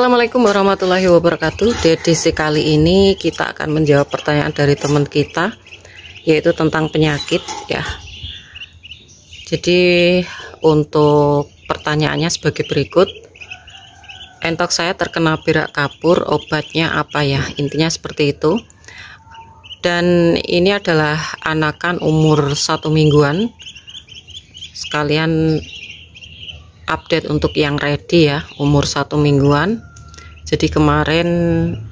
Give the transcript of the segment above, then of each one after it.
Assalamualaikum warahmatullahi wabarakatuh. Di edisi kali ini kita akan menjawab pertanyaan dari teman kita, yaitu tentang penyakit ya. Jadi untuk pertanyaannya sebagai berikut. Entok saya terkena berak kapur, obatnya apa ya? Intinya seperti itu. Dan ini adalah anakan umur 1 mingguan. Sekalian update untuk yang ready ya, umur 1 mingguan. Jadi kemarin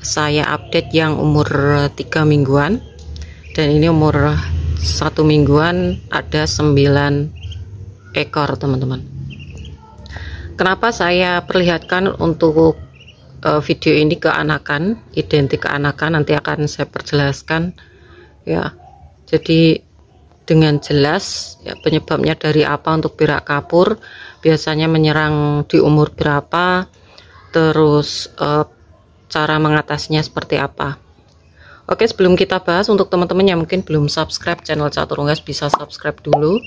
saya update yang umur 3 mingguan, dan ini umur 1 mingguan ada 9 ekor teman-teman. Kenapa saya perlihatkan untuk video ini ke anakan, identik ke anakan, nanti akan saya perjelaskan ya. Jadi dengan jelas ya, penyebabnya dari apa untuk berak kapur, biasanya menyerang di umur berapa, terus cara mengatasinya seperti apa. Oke, sebelum kita bahas, untuk teman-teman yang mungkin belum subscribe channel Catur Unggas, bisa subscribe dulu,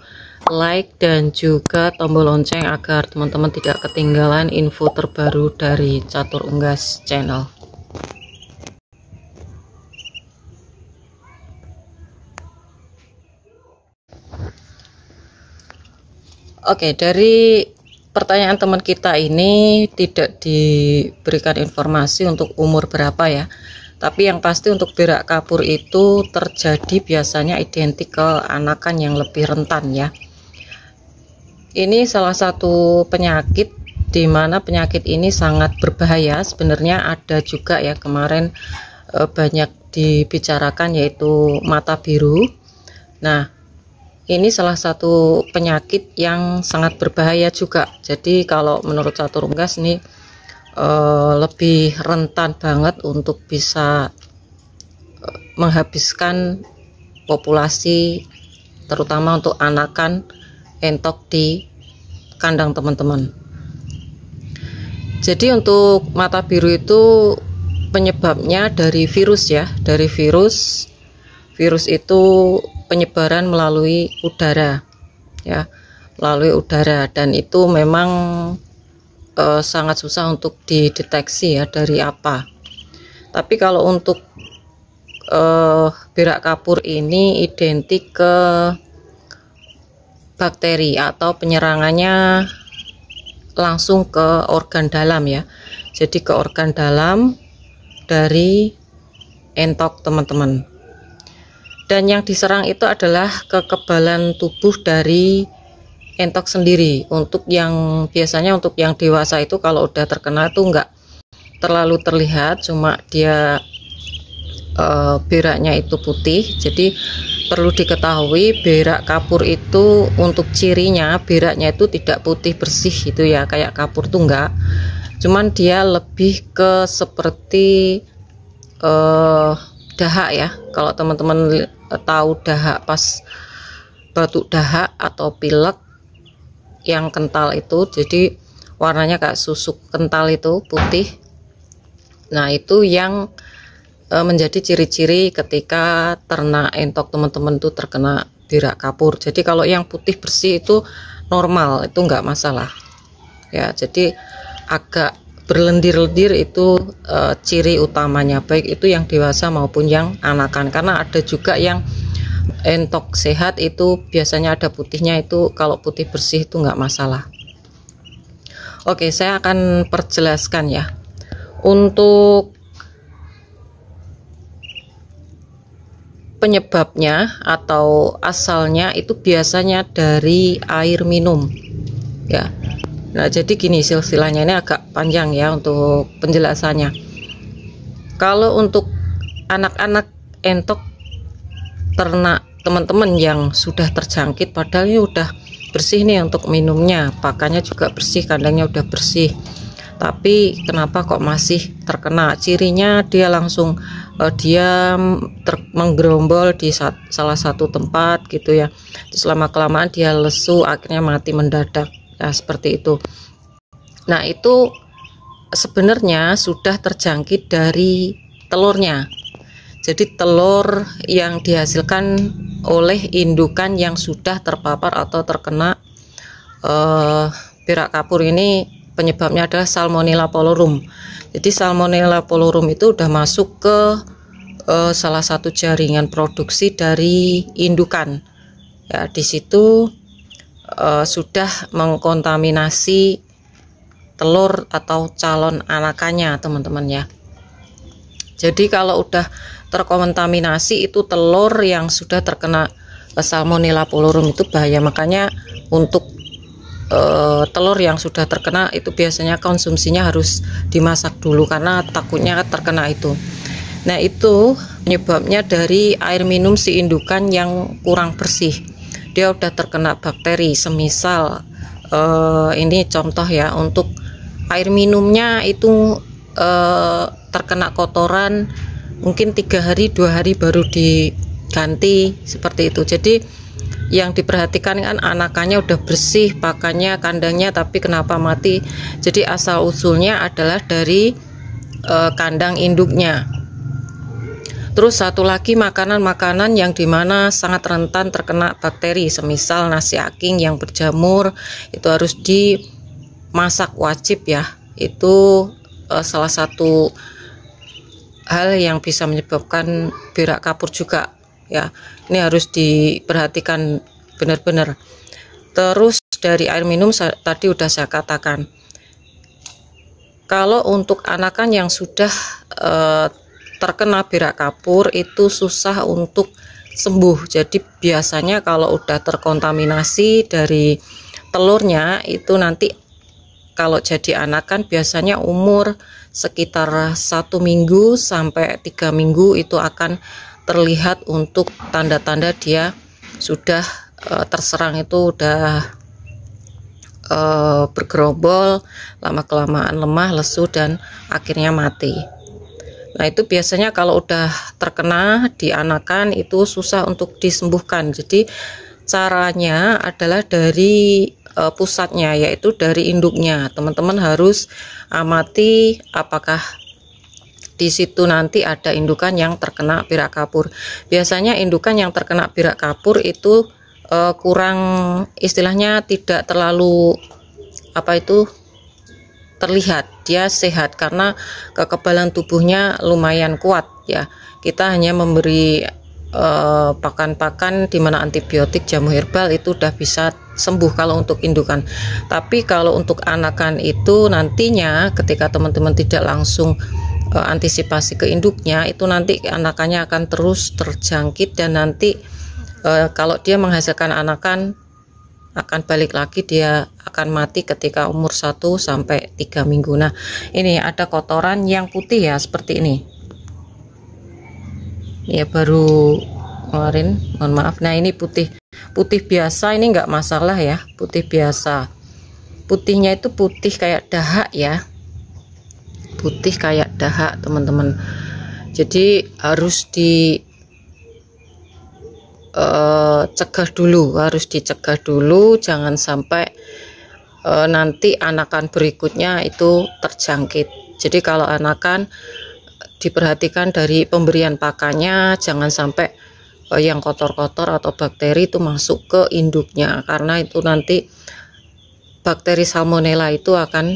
like dan juga tombol lonceng agar teman-teman tidak ketinggalan info terbaru dari Catur Unggas channel. Oke, dari pertanyaan teman kita ini tidak diberikan informasi untuk umur berapa ya. Tapi yang pasti untuk berak kapur itu terjadi biasanya identik ke anakan yang lebih rentan ya. Ini salah satu penyakit di mana penyakit ini sangat berbahaya. Sebenarnya ada juga ya kemarin banyak dibicarakan, yaitu mata biru. Nah, ini salah satu penyakit yang sangat berbahaya juga. Jadi kalau menurut Catur Unggas ini lebih rentan banget untuk bisa menghabiskan populasi, terutama untuk anakan entok di kandang teman-teman. Jadi untuk mata biru itu penyebabnya dari virus ya, dari virus. Virus itu penyebaran melalui udara ya, melalui udara, dan itu memang sangat susah untuk dideteksi ya dari apa. Tapi kalau untuk berak kapur ini identik ke bakteri atau penyerangannya langsung ke organ dalam ya. Jadi ke organ dalam dari entok teman-teman. Dan yang diserang itu adalah kekebalan tubuh dari entok sendiri. Untuk yang biasanya untuk yang dewasa itu kalau udah terkena itu enggak terlalu terlihat, cuma dia beraknya itu putih. Jadi perlu diketahui berak kapur itu untuk cirinya beraknya itu tidak putih bersih gitu ya, kayak kapur tuh enggak. Cuman dia lebih ke seperti dahak ya. Kalau teman-teman tahu dahak pas batuk dahak atau pilek yang kental itu, jadi warnanya kayak susuk kental itu putih. Nah, itu yang menjadi ciri-ciri ketika ternak entok teman-teman itu terkena berak kapur. Jadi kalau yang putih bersih itu normal, itu enggak masalah ya. Jadi agak berlendir-lendir itu ciri utamanya, baik itu yang dewasa maupun yang anakan. Karena ada juga yang entok sehat itu biasanya ada putihnya, itu kalau putih bersih itu nggak masalah. Oke, saya akan perjelaskan ya. Untuk penyebabnya atau asalnya itu biasanya dari air minum ya. Nah, jadi gini, silsilahnya ini agak panjang ya untuk penjelasannya. Kalau untuk anak-anak entok ternak teman-teman yang sudah terjangkit, padahal ini udah bersih nih untuk minumnya, pakannya juga bersih, kandangnya udah bersih, tapi kenapa kok masih terkena? Cirinya dia langsung menggerombol di salah satu tempat gitu ya. Selama kelamaan dia lesu, akhirnya mati mendadak. Nah, seperti itu. Nah, itu sebenarnya sudah terjangkit dari telurnya. Jadi telur yang dihasilkan oleh indukan yang sudah terpapar atau terkena berak kapur ini penyebabnya adalah Salmonella polorum. Jadi Salmonella polorum itu udah masuk ke salah satu jaringan produksi dari indukan. Ya, di situ sudah mengkontaminasi telur atau calon anakannya, teman-teman ya. Jadi kalau udah terkontaminasi itu telur yang sudah terkena Salmonella polorum itu bahaya. Makanya untuk telur yang sudah terkena itu biasanya konsumsinya harus dimasak dulu karena takutnya terkena itu. Nah, itu penyebabnya dari air minum si indukan yang kurang bersih. Dia udah terkena bakteri, semisal ini contoh ya, untuk air minumnya itu terkena kotoran mungkin 3 hari 2 hari baru diganti, seperti itu. Jadi yang diperhatikan kan anakannya udah bersih, pakannya, kandangnya, tapi kenapa mati. Jadi asal usulnya adalah dari kandang induknya. Terus satu lagi, makanan-makanan yang dimana sangat rentan terkena bakteri, semisal nasi aking yang berjamur itu harus dimasak, wajib ya. Itu salah satu hal yang bisa menyebabkan berak kapur juga ya. Ini harus diperhatikan benar-benar. Terus dari air minum tadi udah saya katakan. Kalau untuk anakan yang sudah terkena berak kapur itu susah untuk sembuh. Jadi biasanya kalau udah terkontaminasi dari telurnya itu nanti kalau jadi anakan biasanya umur sekitar 1 minggu sampai 3 minggu itu akan terlihat untuk tanda-tanda dia sudah terserang, itu udah bergerombol, lama-kelamaan lemah, lesu, dan akhirnya mati. Nah, itu biasanya kalau udah terkena di anakan itu susah untuk disembuhkan. Jadi caranya adalah dari pusatnya, yaitu dari induknya. Teman-teman harus amati apakah di situ nanti ada indukan yang terkena berak kapur. Biasanya indukan yang terkena berak kapur itu kurang, istilahnya tidak terlalu terlihat dia sehat karena kekebalan tubuhnya lumayan kuat ya. Kita hanya memberi pakan-pakan di mana antibiotik, jamu herbal itu udah bisa sembuh kalau untuk indukan. Tapi kalau untuk anakan itu nantinya ketika teman-teman tidak langsung antisipasi ke induknya, itu nanti anakannya akan terus terjangkit dan nanti kalau dia menghasilkan anakan akan balik lagi, dia akan mati ketika umur 1 sampai 3 minggu. Nah, ini ada kotoran yang putih ya, seperti ini. Ya, baru kemarin, mohon maaf. Nah, ini putih biasa, ini enggak masalah ya, putih biasa. Putihnya itu putih kayak dahak ya. Putih kayak dahak, teman-teman. Jadi harus harus dicegah dulu, jangan sampai nanti anakan berikutnya itu terjangkit. Jadi kalau anakan diperhatikan dari pemberian pakannya, jangan sampai yang kotor-kotor atau bakteri itu masuk ke induknya, karena itu nanti bakteri salmonella itu akan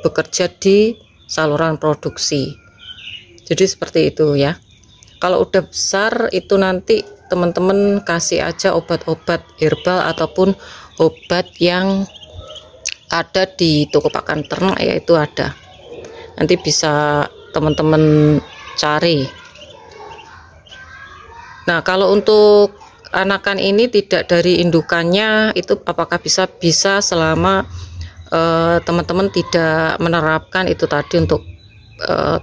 bekerja di saluran produksi. Jadi seperti itu ya. Kalau udah besar itu nanti teman-teman kasih aja obat-obat herbal ataupun obat yang ada di toko pakan ternak ya, itu ada. Nanti bisa teman-teman cari. Nah, kalau untuk anakan ini tidak dari indukannya, itu apakah bisa selama teman-teman tidak menerapkan itu tadi untuk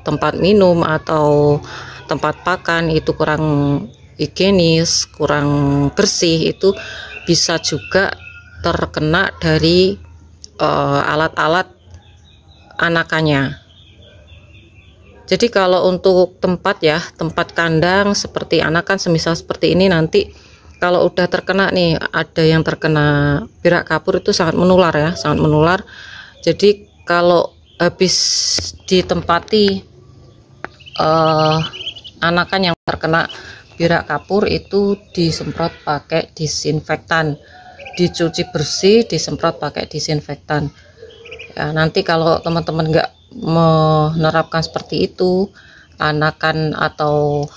tempat minum atau tempat pakan itu kurang higienis, kurang bersih, itu bisa juga terkena dari alat-alat anakannya. Jadi kalau untuk tempat ya, tempat kandang seperti anakan semisal seperti ini, nanti kalau udah terkena nih, ada yang terkena berak kapur itu sangat menular ya, sangat menular. Jadi kalau habis ditempati anakan yang terkena berak kapur itu disemprot pakai disinfektan, dicuci bersih, disemprot pakai disinfektan. Ya, nanti kalau teman-teman nggak menerapkan seperti itu, anakan atau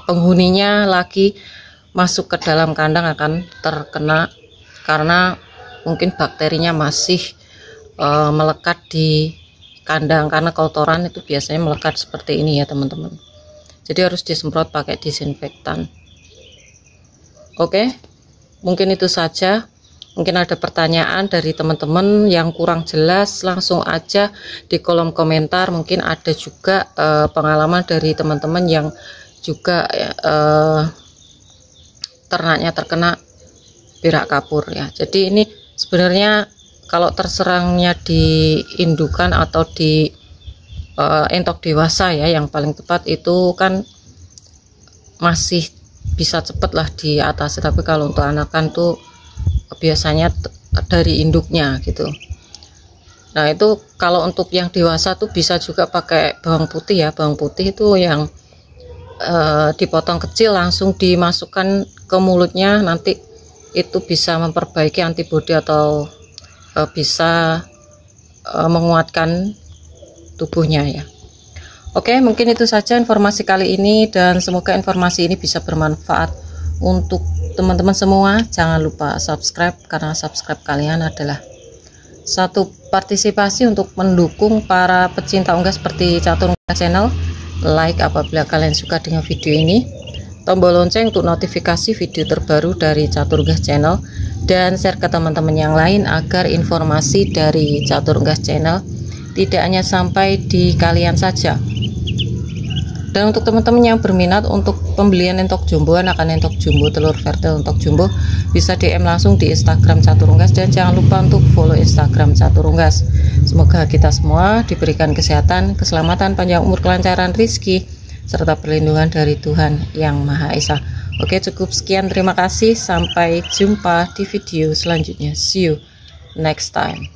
penghuninya lagi masuk ke dalam kandang akan terkena, karena mungkin bakterinya masih melekat di kandang, karena kotoran itu biasanya melekat seperti ini ya teman-teman. Jadi harus disemprot pakai disinfektan. Oke, mungkin itu saja. Mungkin ada pertanyaan dari teman-teman yang kurang jelas, langsung aja di kolom komentar. Mungkin ada juga pengalaman dari teman-teman yang juga ternaknya terkena berak kapur ya. Jadi ini sebenarnya kalau terserangnya di indukan atau di entok dewasa ya, yang paling tepat itu kan masih bisa cepet lah di atas. Tapi kalau untuk anakan tuh biasanya dari induknya gitu. Nah itu kalau untuk yang dewasa tuh bisa juga pakai bawang putih ya. Bawang putih itu yang dipotong kecil langsung dimasukkan ke mulutnya, nanti itu bisa memperbaiki antibodi atau bisa menguatkan tubuhnya ya. Oke, mungkin itu saja informasi kali ini, dan semoga informasi ini bisa bermanfaat untuk teman-teman semua. Jangan lupa subscribe, karena subscribe kalian adalah satu partisipasi untuk mendukung para pecinta unggas seperti Catur Unggas Channel. Like apabila kalian suka dengan video ini, tombol lonceng untuk notifikasi video terbaru dari Catur Unggas Channel, dan share ke teman-teman yang lain agar informasi dari Catur Unggas Channel tidak hanya sampai di kalian saja. Dan untuk teman-teman yang berminat untuk pembelian entok jumbo, anakan entok jumbo, telur vertel entok jumbo, bisa DM langsung di Instagram Catur Unggas, dan jangan lupa untuk follow Instagram Catur Unggas. Semoga kita semua diberikan kesehatan, keselamatan, panjang umur, kelancaran rezeki, serta perlindungan dari Tuhan Yang Maha Esa. Oke, cukup sekian, terima kasih, sampai jumpa di video selanjutnya. See you next time.